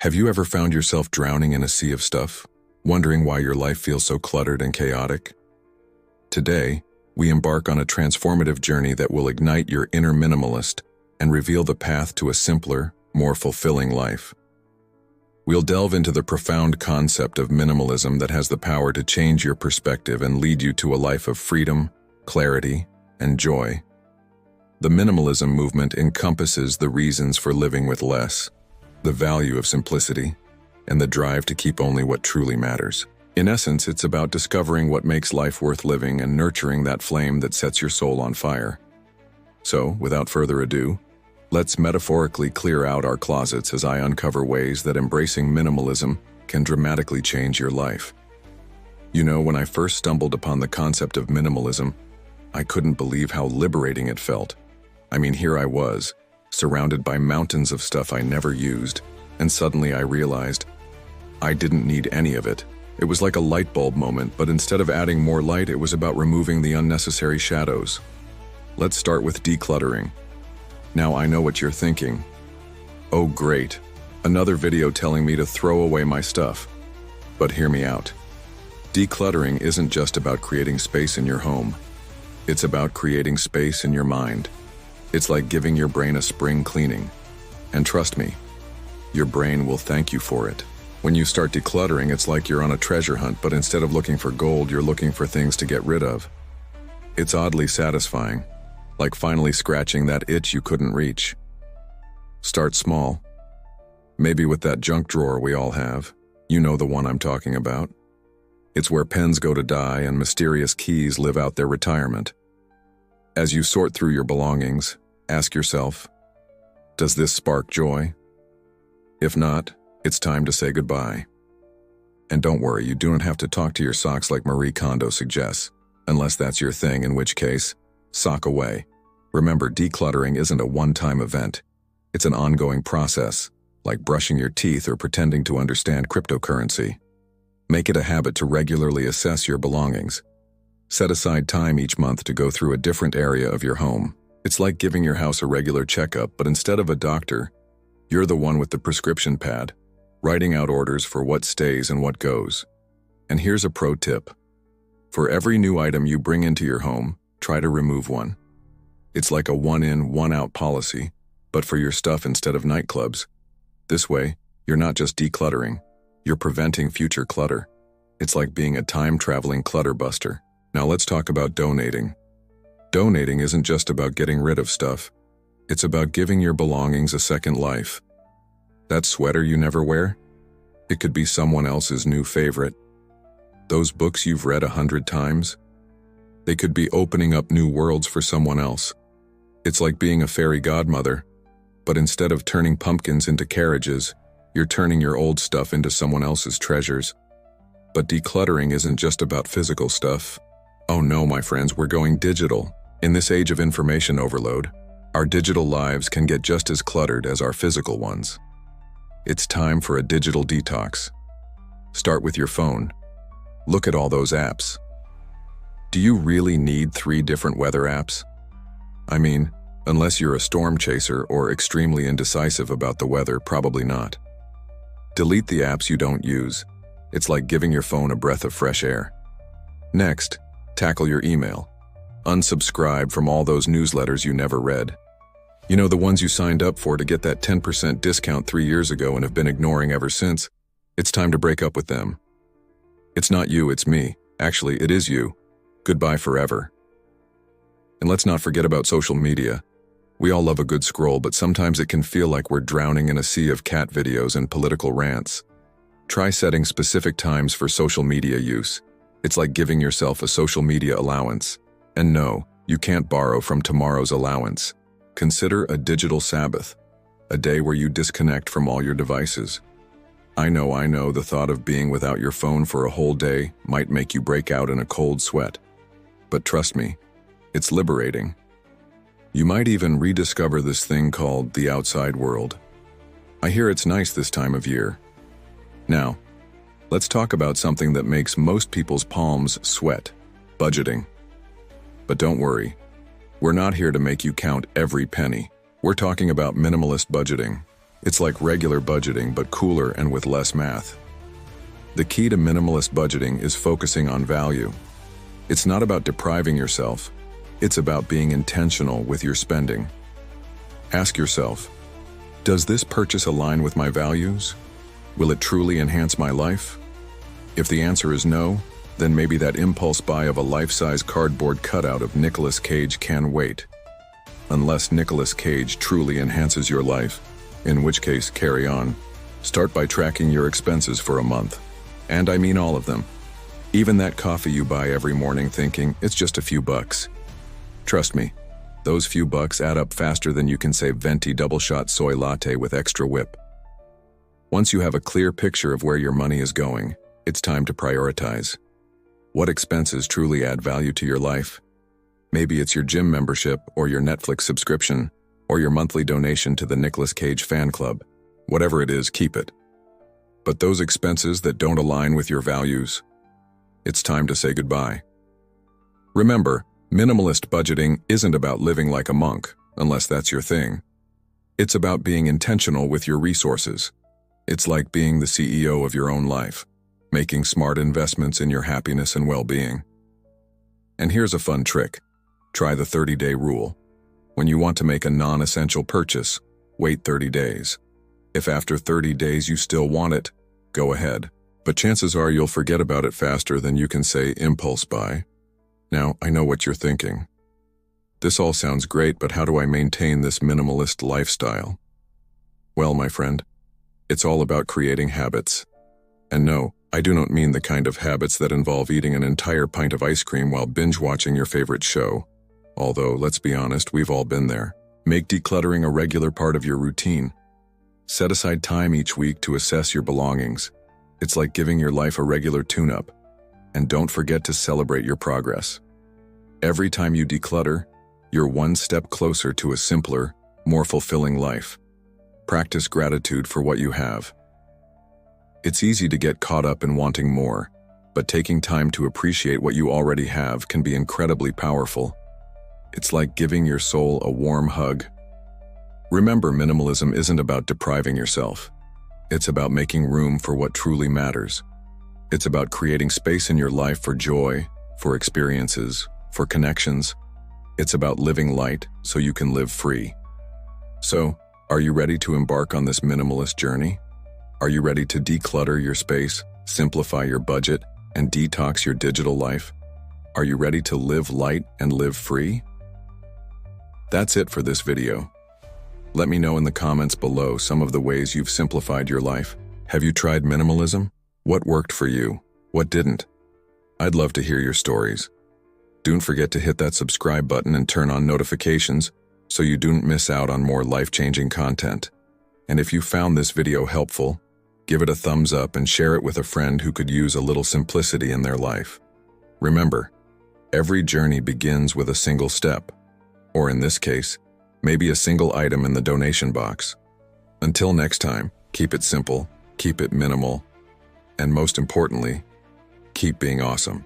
Have you ever found yourself drowning in a sea of stuff, wondering why your life feels so cluttered and chaotic? Today, we embark on a transformative journey that will ignite your inner minimalist and reveal the path to a simpler, more fulfilling life. We'll delve into the profound concept of minimalism that has the power to change your perspective and lead you to a life of freedom, clarity, and joy. The minimalism movement encompasses the reasons for living with less, the value of simplicity, and the drive to keep only what truly matters. In essence, it's about discovering what makes life worth living and nurturing that flame that sets your soul on fire. So, without further ado, let's metaphorically clear out our closets as I uncover ways that embracing minimalism can dramatically change your life. You know, when I first stumbled upon the concept of minimalism, I couldn't believe how liberating it felt. I mean, here I was, surrounded by mountains of stuff I never used, and suddenly I realized I didn't need any of it. It was like a light bulb moment, but instead of adding more light, it was about removing the unnecessary shadows. Let's start with decluttering. Now I know what you're thinking. Oh great, another video telling me to throw away my stuff. But hear me out. Decluttering isn't just about creating space in your home. It's about creating space in your mind. It's like giving your brain a spring cleaning. And trust me, your brain will thank you for it. When you start decluttering, it's like you're on a treasure hunt, but instead of looking for gold, you're looking for things to get rid of. It's oddly satisfying, like finally scratching that itch you couldn't reach. Start small. Maybe with that junk drawer we all have. You know the one I'm talking about. It's where pens go to die and mysterious keys live out their retirement. As you sort through your belongings, ask yourself, does this spark joy? If not, it's time to say goodbye. And don't worry, you don't have to talk to your socks like Marie Kondo suggests, unless that's your thing, in which case, sock away. Remember, decluttering isn't a one-time event. It's an ongoing process, like brushing your teeth or pretending to understand cryptocurrency. Make it a habit to regularly assess your belongings. Set aside time each month to go through a different area of your home. It's like giving your house a regular checkup, but instead of a doctor, you're the one with the prescription pad, writing out orders for what stays and what goes. And here's a pro tip. For every new item you bring into your home, try to remove one. It's like a one-in, one-out policy, but for your stuff instead of nightclubs. This way, you're not just decluttering, you're preventing future clutter. It's like being a time-traveling clutter buster. Now let's talk about donating. Donating isn't just about getting rid of stuff. It's about giving your belongings a second life. That sweater you never wear? It could be someone else's new favorite. Those books you've read 100 times? They could be opening up new worlds for someone else. It's like being a fairy godmother, but instead of turning pumpkins into carriages, you're turning your old stuff into someone else's treasures. But decluttering isn't just about physical stuff. Oh no, my friends, we're going digital. In this age of information overload, our digital lives can get just as cluttered as our physical ones. It's time for a digital detox. Start with your phone. Look at all those apps. Do you really need 3 different weather apps? I mean, unless you're a storm chaser or extremely indecisive about the weather, probably not. Delete the apps you don't use. It's like giving your phone a breath of fresh air. Next, tackle your email. Unsubscribe from all those newsletters you never read. You know, the ones you signed up for to get that 10% discount 3 years ago and have been ignoring ever since. It's time to break up with them. It's not you, it's me. Actually, it is you. Goodbye forever. And let's not forget about social media. We all love a good scroll, but sometimes it can feel like we're drowning in a sea of cat videos and political rants. Try setting specific times for social media use. It's like giving yourself a social media allowance. And no, you can't borrow from tomorrow's allowance. Consider a digital Sabbath, a day where you disconnect from all your devices. I know, the thought of being without your phone for a whole day might make you break out in a cold sweat. But trust me, it's liberating. You might even rediscover this thing called the outside world. I hear it's nice this time of year. Now, let's talk about something that makes most people's palms sweat: budgeting. But don't worry, we're not here to make you count every penny. We're talking about minimalist budgeting. It's like regular budgeting, but cooler and with less math. The key to minimalist budgeting is focusing on value. It's not about depriving yourself. It's about being intentional with your spending. Ask yourself, does this purchase align with my values? Will it truly enhance my life? If the answer is no, then maybe that impulse buy of a life-size cardboard cutout of Nicolas Cage can wait. Unless Nicolas Cage truly enhances your life, in which case, carry on. Start by tracking your expenses for a month. And I mean all of them. Even that coffee you buy every morning thinking it's just a few bucks. Trust me, those few bucks add up faster than you can say venti double-shot soy latte with extra whip. Once you have a clear picture of where your money is going, it's time to prioritize. What expenses truly add value to your life? Maybe it's your gym membership or your Netflix subscription or your monthly donation to the Nicolas Cage fan club. Whatever it is, keep it. But those expenses that don't align with your values, it's time to say goodbye. Remember, minimalist budgeting isn't about living like a monk, unless that's your thing. It's about being intentional with your resources. It's like being the CEO of your own life, making smart investments in your happiness and well-being. And here's a fun trick. Try the 30-day rule. When you want to make a non-essential purchase, wait 30 days. If after 30 days you still want it, go ahead. But chances are you'll forget about it faster than you can say impulse buy. Now, I know what you're thinking. This all sounds great, but how do I maintain this minimalist lifestyle? Well, my friend, it's all about creating habits. And no, I do not mean the kind of habits that involve eating an entire pint of ice cream while binge-watching your favorite show. Although, let's be honest, we've all been there. Make decluttering a regular part of your routine. Set aside time each week to assess your belongings. It's like giving your life a regular tune-up. And don't forget to celebrate your progress. Every time you declutter, you're one step closer to a simpler, more fulfilling life. Practice gratitude for what you have. It's easy to get caught up in wanting more, but taking time to appreciate what you already have can be incredibly powerful. It's like giving your soul a warm hug. Remember, minimalism isn't about depriving yourself. It's about making room for what truly matters. It's about creating space in your life for joy, for experiences, for connections. It's about living light so you can live free. So, are you ready to embark on this minimalist journey? Are you ready to declutter your space, simplify your budget, and detox your digital life? Are you ready to live light and live free? That's it for this video. Let me know in the comments below some of the ways you've simplified your life. Have you tried minimalism? What worked for you? What didn't? I'd love to hear your stories. Don't forget to hit that subscribe button and turn on notifications so you don't miss out on more life-changing content. And if you found this video helpful, give it a thumbs up and share it with a friend who could use a little simplicity in their life. Remember, every journey begins with a single step, or in this case, maybe a single item in the donation box. Until next time, keep it simple, keep it minimal, and most importantly, keep being awesome.